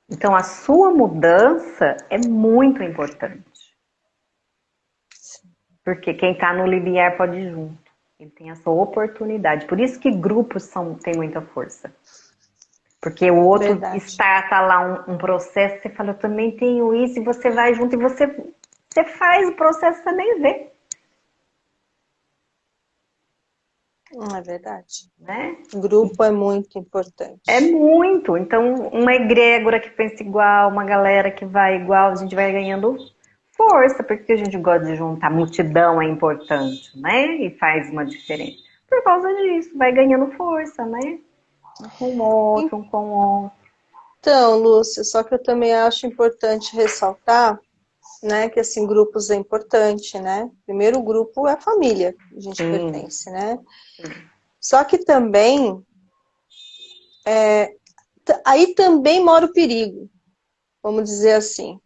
Então a sua mudança é muito importante. Porque quem está no limiar pode ir junto. Ele tem essa oportunidade. Por isso que grupos têm muita força. Porque o outro Verdade. tá lá um processo, você fala, eu também tenho isso, e você vai junto e você faz o processo, você nem vê. É verdade. Né? Grupo é muito importante. É muito. Então, uma egrégora que pensa igual, uma galera que vai igual, a gente vai ganhando força, porque a gente gosta de juntar. Multidão é importante, né? E faz uma diferença. Por causa disso, vai ganhando força, né? Um com o outro, um com o outro. Então, Lúcia, só que eu também acho importante ressaltar, né, que assim, grupos é importante, né? Primeiro grupo é a família que a gente Sim. pertence, né? Só que também, aí também mora o perigo, vamos dizer assim.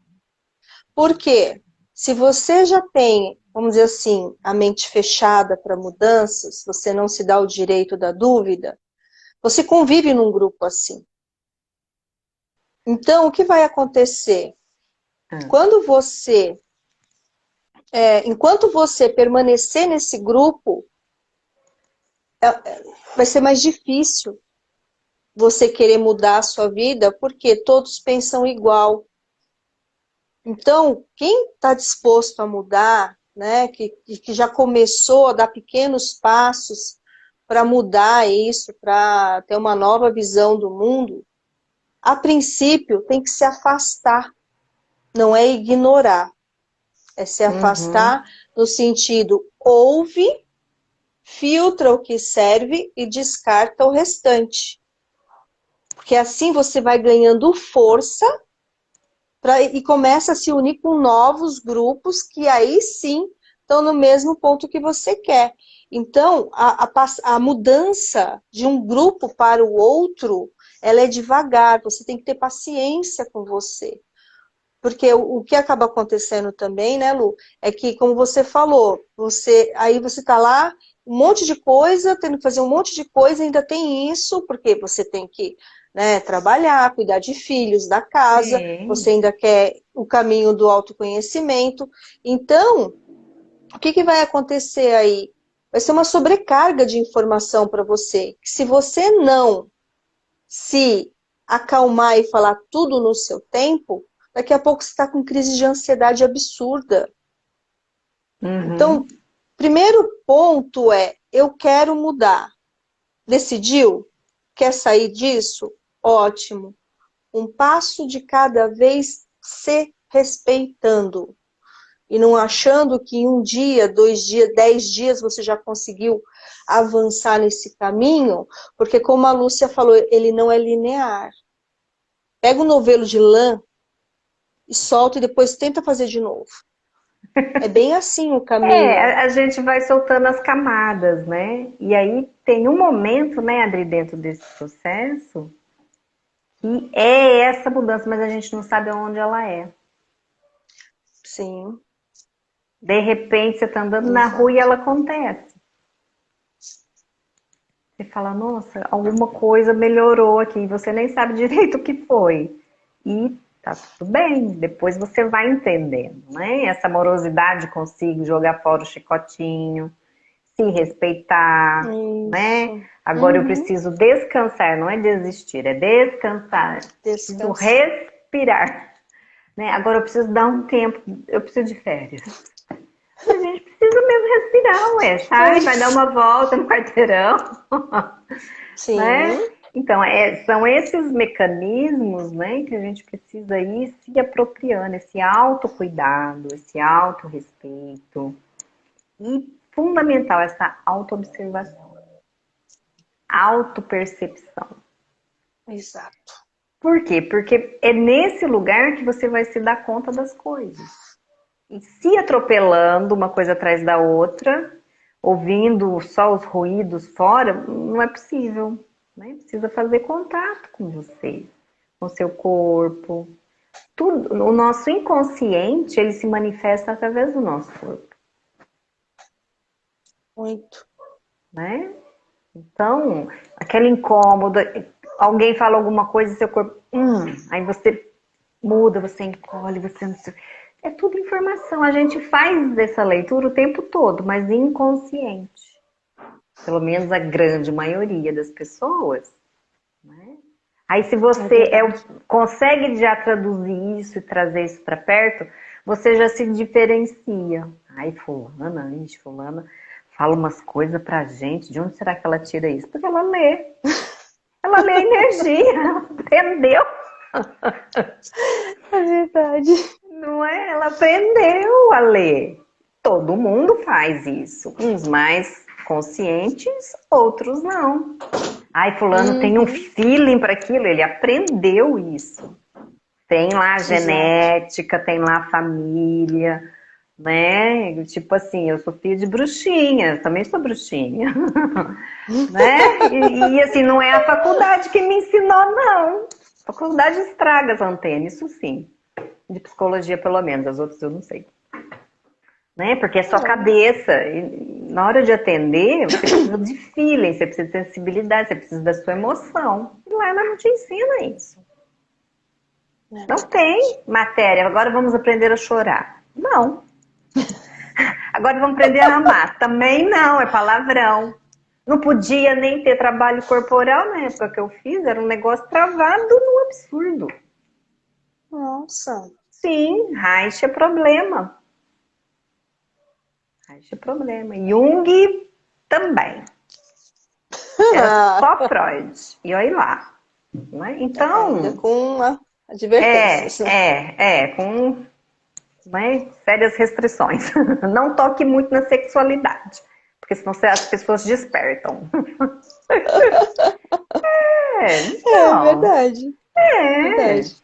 Por quê? Se você já tem, vamos dizer assim, a mente fechada para mudanças, você não se dá o direito da dúvida, você convive num grupo assim. Então, o que vai acontecer? Quando você, enquanto você permanecer nesse grupo, vai ser mais difícil você querer mudar a sua vida, porque todos pensam igual. Então, quem está disposto a mudar, né, que já começou a dar pequenos passos para mudar isso, para ter uma nova visão do mundo, a princípio tem que se afastar, não é ignorar, é se afastar no sentido ouve, filtra o que serve e descarta o restante. Porque assim você vai ganhando força e começa a se unir com novos grupos que aí sim estão no mesmo ponto que você quer. Então, a mudança de um grupo para o outro, ela é devagar, você tem que ter paciência com você. Porque o que acaba acontecendo também, né, Lu, é que, como você falou, aí você está lá, um monte de coisa, tendo que fazer um monte de coisa, ainda tem isso, porque você tem que, né, trabalhar, cuidar de filhos, da casa, você Sim. ainda quer o caminho do autoconhecimento. Então, o que vai acontecer aí? Vai ser uma sobrecarga de informação para você. Se você não se acalmar e falar tudo no seu tempo, daqui a pouco você está com crise de ansiedade absurda. Então, primeiro ponto é, eu quero mudar. Decidiu? Quer sair disso? Ótimo. Um passo de cada vez, se respeitando. E não achando que em um dia, 2 dias, 10 dias você já conseguiu avançar nesse caminho, porque como a Lúcia falou, ele não é linear. Pega um novelo de lã e solta e depois tenta fazer de novo. É bem assim o caminho. A gente vai soltando as camadas, né? E aí tem um momento, né, Adri, dentro desse processo, que é essa mudança, mas a gente não sabe onde ela é. Sim. De repente você tá andando na rua e Exato. ela acontece. Você fala, nossa, alguma coisa melhorou aqui, você nem sabe direito o que foi. E tá tudo bem, depois você vai entendendo, né? Essa amorosidade consigo jogar fora o chicotinho, se respeitar, né? Isso. Agora eu preciso descansar, não é desistir, é descansar. Preciso Descansar. respirar, né? Agora eu preciso dar um tempo, eu preciso de férias. A gente precisa mesmo respirar, ué, sai, vai dar uma volta no quarteirão, Sim. né? Então, são esses mecanismos, né, que a gente precisa ir se apropriando, esse autocuidado, esse autorrespeito e, fundamental, essa autoobservação, autopercepção. Exato. Por quê? Porque é nesse lugar que você vai se dar conta das coisas. E se atropelando uma coisa atrás da outra, ouvindo só os ruídos fora, não é possível. Né? Precisa fazer contato com você, com o seu corpo. Tudo, o nosso inconsciente, ele se manifesta através do nosso corpo. Muito. Né? Então, aquele incômodo, alguém fala alguma coisa e seu corpo, aí você muda, você encolhe, você não sei. É tudo informação. A gente faz essa leitura o tempo todo, mas inconsciente. Pelo menos a grande maioria das pessoas. Né? Aí se você consegue já traduzir isso e trazer isso para perto, você já se diferencia. Aí fulana fala umas coisas pra gente. De onde será que ela tira isso? Porque ela lê. Ela lê a energia. Entendeu? É verdade. Não é? Ela aprendeu a ler. Todo mundo faz isso. Uns mais conscientes, outros não. Ai, fulano tem um feeling para aquilo, ele aprendeu isso. Tem lá a genética, tem lá a família, né? Tipo assim, eu sou filha de bruxinha, também sou bruxinha. Né? E assim, não é a faculdade que me ensinou, não. A faculdade estraga as antenas, isso sim. De psicologia, pelo menos, as outras eu não sei. Né? Porque é sua cabeça. E na hora de atender, você precisa de feeling, você precisa de sensibilidade, você precisa da sua emoção. E lá ela não te ensina isso. Não tem matéria. Agora vamos aprender a chorar. Não. Agora vamos aprender a amar. Também não, é palavrão. Não podia nem ter trabalho corporal na época que eu fiz, era um negócio travado num absurdo. Nossa. Sim, Reich é problema. Reich é problema. Jung também. Era só Freud. E olha lá. Né? Então. Ainda com advertências. Com sérias restrições. Não toque muito na sexualidade. Porque senão as pessoas despertam. É verdade. Verdade.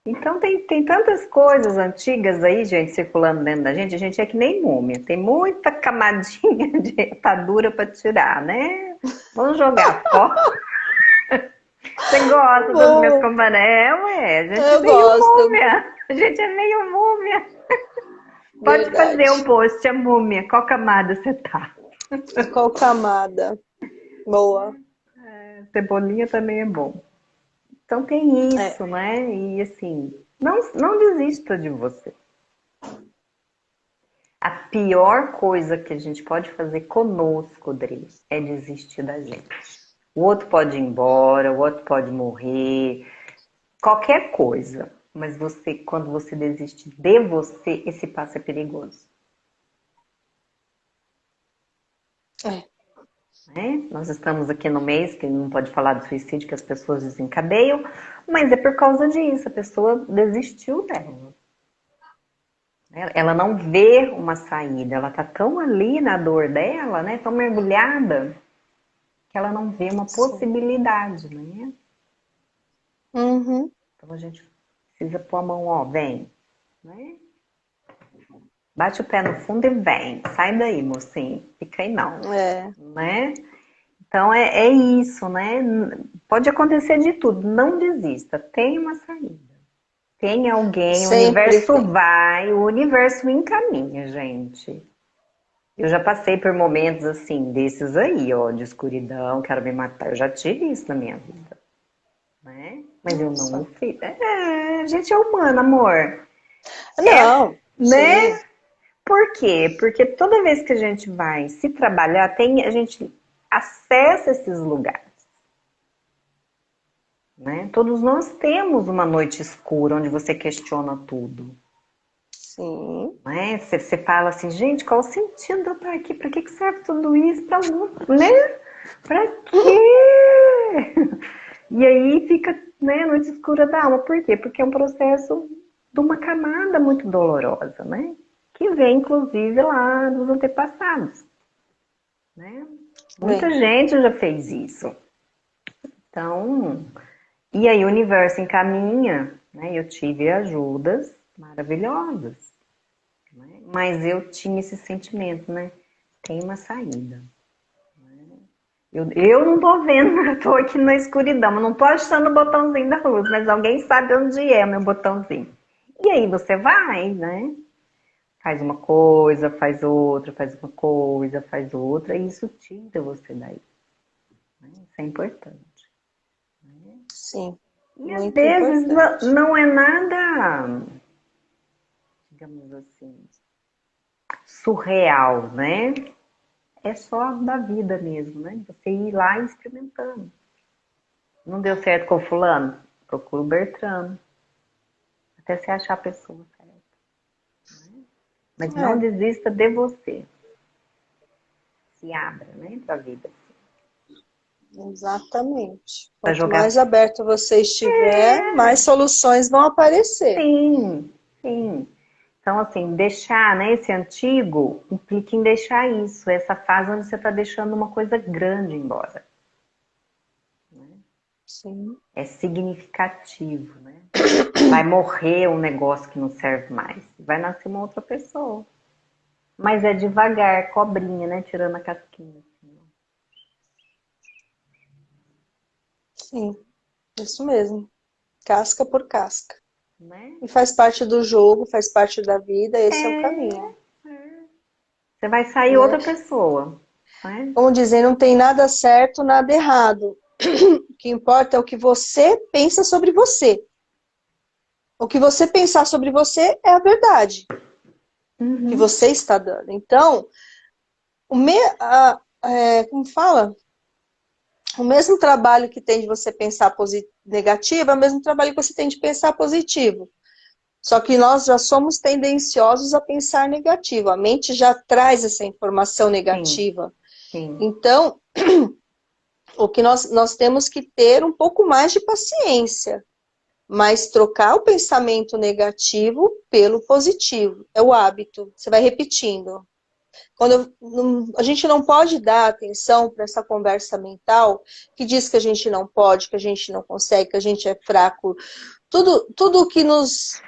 Então tem tantas coisas antigas aí, gente, circulando dentro da gente. A gente é que nem múmia. Tem muita camadinha de atadura para tirar, né? Vamos jogar fora. Você gosta dos meus companheiros? A gente é meio múmia. A gente é meio múmia. Pode fazer um post, a múmia. Qual camada você tá? Qual camada? Boa. Cebolinha também é bom. Então tem isso, né? E assim, não desista de você. A pior coisa que a gente pode fazer conosco, Dri, é desistir da gente. O outro pode ir embora, o outro pode morrer, qualquer coisa. Mas quando você desiste de você, esse passo é perigoso. Né? Nós estamos aqui no mês que não pode falar de suicídio, que as pessoas desencadeiam, mas é por causa disso, a pessoa desistiu dela. Ela não vê uma saída, ela tá tão ali na dor dela, né, tão mergulhada, que ela não vê uma possibilidade, né? Então a gente precisa pôr a mão, ó, vem, né? Bate o pé no fundo e vem, sai daí, mocinho, fica aí não, né? Então é isso, né? Pode acontecer de tudo, não desista, tem uma saída. Tem alguém, o universo vai, o universo encaminha, gente. Eu já passei por momentos assim, desses aí, ó, de escuridão, quero me matar. Eu já tive isso na minha vida. Né? Mas eu não fiz. A gente é humano, amor. Não. Né? Por quê? Porque toda vez que a gente vai se trabalhar, a gente acessa esses lugares. Né? Todos nós temos uma noite escura onde você questiona tudo. Sim. Né? Você fala assim, gente, qual o sentido de eu estar aqui? Para que serve tudo isso? Pra, né? Pra quê? E aí fica, né, noite escura da alma. Por quê? Porque é um processo de uma camada muito dolorosa, né? Que vem, inclusive, lá dos antepassados, né? Muita Bem, gente já fez isso. Então, e aí o universo encaminha, né? Eu tive ajudas maravilhosas, né? Mas eu tinha esse sentimento, né? Tem uma saída. Eu não tô vendo, eu tô aqui na escuridão, eu não tô achando o botãozinho da luz, mas alguém sabe onde é o meu botãozinho. E aí você vai, né? Faz uma coisa, faz outra, faz uma coisa, faz outra, e isso tira você daí. Né? Isso é importante. sim, E às muito vezes importante. não é nada, digamos assim, surreal, né? É só da vida mesmo, né? Você ir lá experimentando. Não deu certo com o fulano? Procura o Bertrano. Até você achar a pessoa certa. Mas não É, desista de você. Se abra, né, para a vida. exatamente. Para Quanto mais jogar. aberto você estiver, mais soluções vão aparecer. Sim, sim. Então, assim, deixar, né, esse antigo implica em deixar isso, essa fase onde você está deixando uma coisa grande embora. Sim. É significativo, né? Vai morrer um negócio que não serve mais. Vai nascer uma outra pessoa. Mas é devagar, cobrinha, né? Tirando a casquinha. Assim, Sim, isso mesmo. Casca por casca. né? E faz parte do jogo, faz parte da vida, esse é o É, caminho, você vai sair né? outra pessoa, né? Como dizem, não tem nada certo, nada errado. O que importa é o que você pensa sobre você. O que você pensar sobre você é a verdade que Uhum. você está dando. Então, como fala? O mesmo trabalho que tem de você pensar negativo é o mesmo trabalho que você tem de pensar positivo. Só que nós já somos tendenciosos a pensar negativo. A mente já traz essa informação Sim, negativa. sim, Então, o que nós temos que ter um pouco mais de paciência, mas trocar o pensamento negativo pelo positivo. É o hábito. Você vai repetindo. A gente não pode dar atenção para essa conversa mental que diz que a gente não pode, que a gente não consegue, que a gente é fraco. Tudo que nos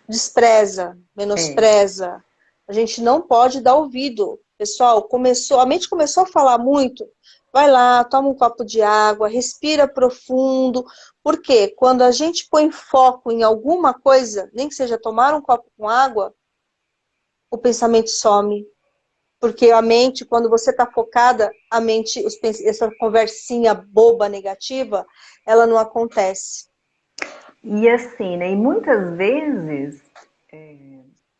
despreza, é. menospreza, a gente não pode dar ouvido. Pessoal, a mente começou a falar muito. Vai lá, toma um copo de água, respira profundo. Porque quando a gente põe foco em alguma coisa, nem que seja tomar um copo com água, o pensamento some. Porque a mente, quando você está focada, a mente, essa conversinha boba negativa, ela não acontece. E assim, né? E muitas vezes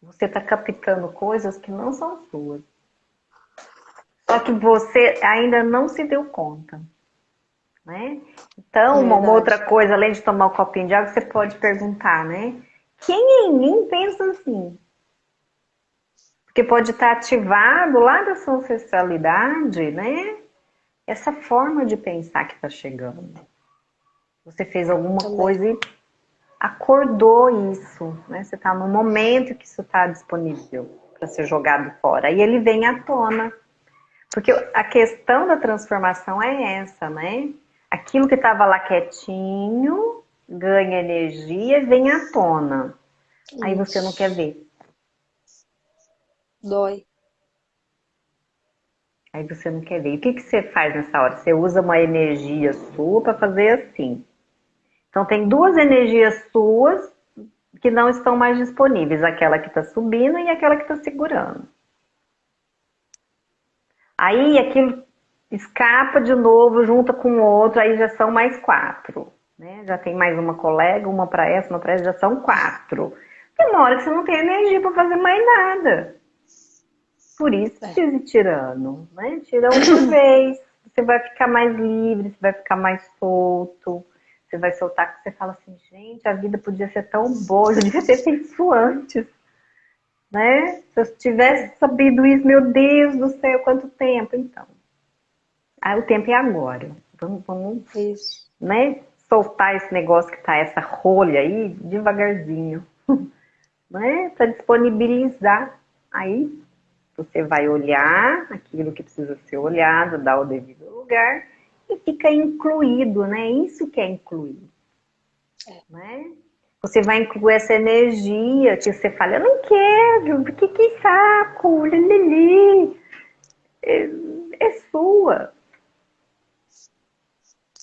você está captando coisas que não são suas. Só que você ainda não se deu conta, né? Então, uma outra Verdade. coisa, além de tomar um copinho de água, você pode perguntar, né? Quem em mim pensa assim? Porque pode estar ativado lá da sua ancestralidade, né? Essa forma de pensar que está chegando. Você fez alguma Também. coisa e acordou isso, né? Você está no momento que isso está disponível para ser jogado fora. E ele vem à tona. Porque a questão da transformação é essa, né? Aquilo que estava lá quietinho ganha energia e vem à tona. Aí você não quer Isso. ver. Dói. Aí você não quer ver. E o que que você faz nessa hora? Você usa uma energia sua para fazer assim. Então tem duas energias suas que não estão mais disponíveis. Aquela que está subindo e aquela que está segurando. Aí aquilo escapa de novo, junta com o outro, aí já são mais quatro. Né? Já tem mais uma colega, uma para essa, uma para essa, já são quatro. Tem uma hora que você não tem energia para fazer mais nada. Por isso É. precisa ir tirando, né? Tira um por vez. Você vai ficar mais livre, você vai ficar mais solto. Você vai soltar que você fala assim, gente, a vida podia ser tão boa, eu devia ter feito isso antes, né? Se eu tivesse sabido isso, meu Deus do céu, quanto tempo, então. o tempo é agora. Vamos, Isso. né, soltar esse negócio que tá, essa rolha aí, devagarzinho. Né, para disponibilizar. Aí você vai olhar aquilo que precisa ser olhado, dar o devido lugar e fica incluído, né? Isso que é incluir. Né? Você vai incluir essa energia que você fala, eu não quero, que saco, lili. É sua.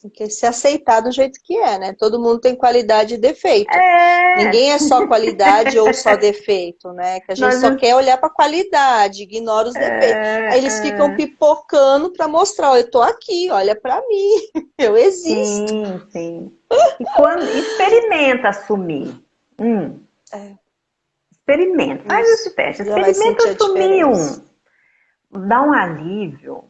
Tem que se aceitar do jeito que é, né? Todo mundo tem qualidade e defeito. É. Ninguém é só qualidade ou só defeito, né? Que a gente só quer olhar para a qualidade, ignora os defeitos. Aí eles ficam pipocando para mostrar, eu tô aqui, olha para mim, eu existo. Sim. E quando experimenta assumir. Experimenta, faz esse teste. Experimenta assumir dá um alívio.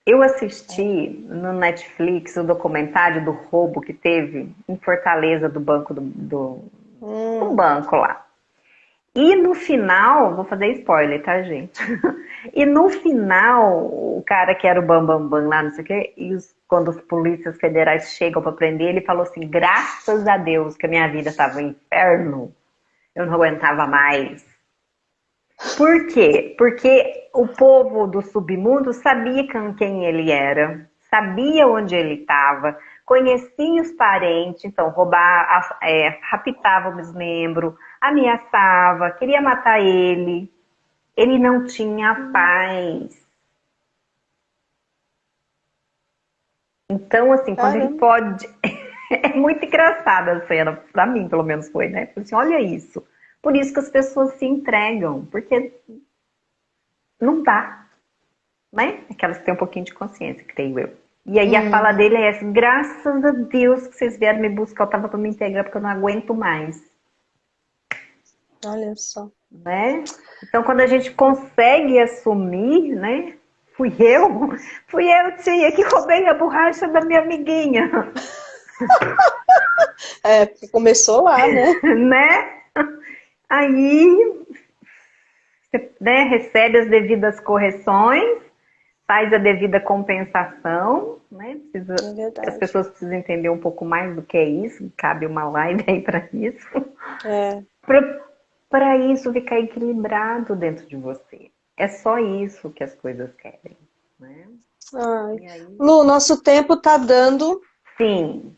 Eu assisti no Netflix o documentário do roubo que teve em Fortaleza do banco do banco lá. E no final, vou fazer spoiler, tá, gente? E no final, o cara que era o Bambambam lá, não sei o quê, quando os polícias federais chegam para prender, ele falou assim, graças a Deus que a minha vida estava um inferno, eu não aguentava mais. Por quê? Porque o povo do submundo sabia quem ele era, sabia onde ele estava, conhecia os parentes, então raptava o desmembro, ameaçava, queria matar ele. Ele não tinha paz. Então, assim, quando ele pode... É muito engraçada a cena, pra mim, pelo menos foi, né? Assim, olha isso. Por isso que as pessoas se entregam, porque não dá, né? Aquelas que têm um pouquinho de consciência, creio eu. E aí a fala dele é essa, graças a Deus que vocês vieram me buscar, eu tava pra me integrar porque eu não aguento mais. Olha só. Né? Então quando a gente consegue assumir, né? Fui eu, tia, que roubei a borracha da minha amiguinha. Porque começou lá, né? Né? Aí você, né, recebe as devidas correções, faz a devida compensação, né? As pessoas precisam entender um pouco mais do que é isso, cabe uma live aí para isso. Para isso ficar equilibrado dentro de você. É só isso que as coisas querem. Né? Aí... Lu, nosso tempo tá dando. Sim.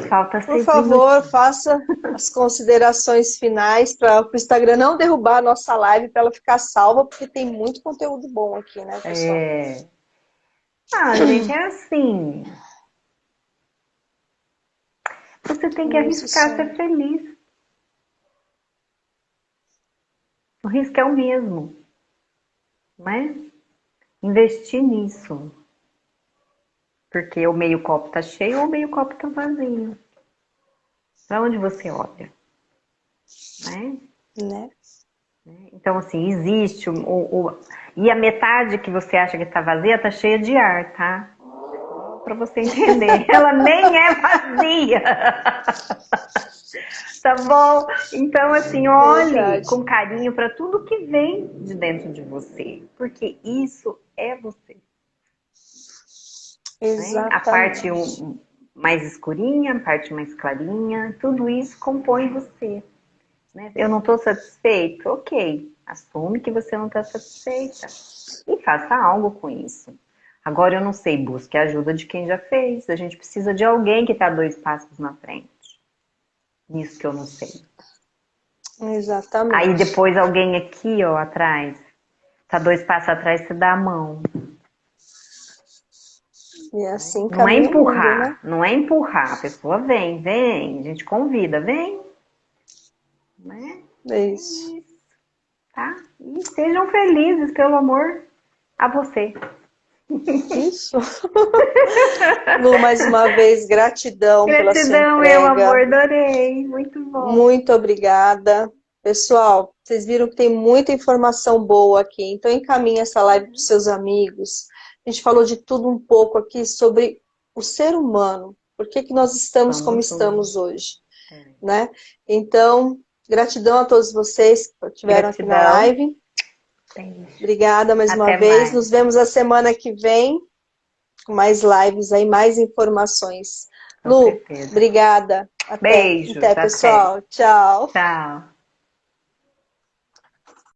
Falta Por favor, faça as considerações finais para o Instagram não derrubar a nossa live, para ela ficar salva, porque tem muito conteúdo bom aqui, né, pessoal? Gente, é assim. Você tem que arriscar ser feliz. O risco é o mesmo. Né? Investir nisso. Porque o meio copo tá cheio ou o meio copo tá vazio. Para onde você olha? Né? Então, assim, existe e a metade que você acha que tá vazia tá cheia de ar, tá? Para você entender. Ela nem é vazia. Tá bom? Então, assim, olhe com carinho para tudo que vem de dentro de você. Porque isso é você. Exatamente. A parte mais escurinha, a parte mais clarinha, tudo isso compõe você. Né? Eu não estou satisfeito? Ok, assume que você não está satisfeita e faça algo com isso. Agora eu não sei, busque a ajuda de quem já fez. A gente precisa de alguém que está 2 passos na frente. Nisso que eu não sei. Exatamente. Aí depois alguém aqui, ó, atrás, tá 2 passos atrás, você dá a mão. E assim não é empurrar, mundo, né? Não é empurrar. A pessoa vem, a gente convida, vem. Né? É isso. Tá? E sejam felizes, pelo amor a você. Isso. Lu, mais uma vez, gratidão pela sua entrega. Gratidão, meu amor, adorei. Muito bom. Muito obrigada. Pessoal, vocês viram que tem muita informação boa aqui, então encaminhe essa live para os seus amigos. A gente falou de tudo um pouco aqui sobre o ser humano. Por que nós estamos como estamos hoje. Né? Então, gratidão a todos vocês que estiveram aqui na live. Obrigada mais uma vez. Nos vemos a semana que vem mais lives aí, mais informações. Com Lu, certeza. obrigada. Até. Beijos, Até, pessoal. Tchau. Tchau.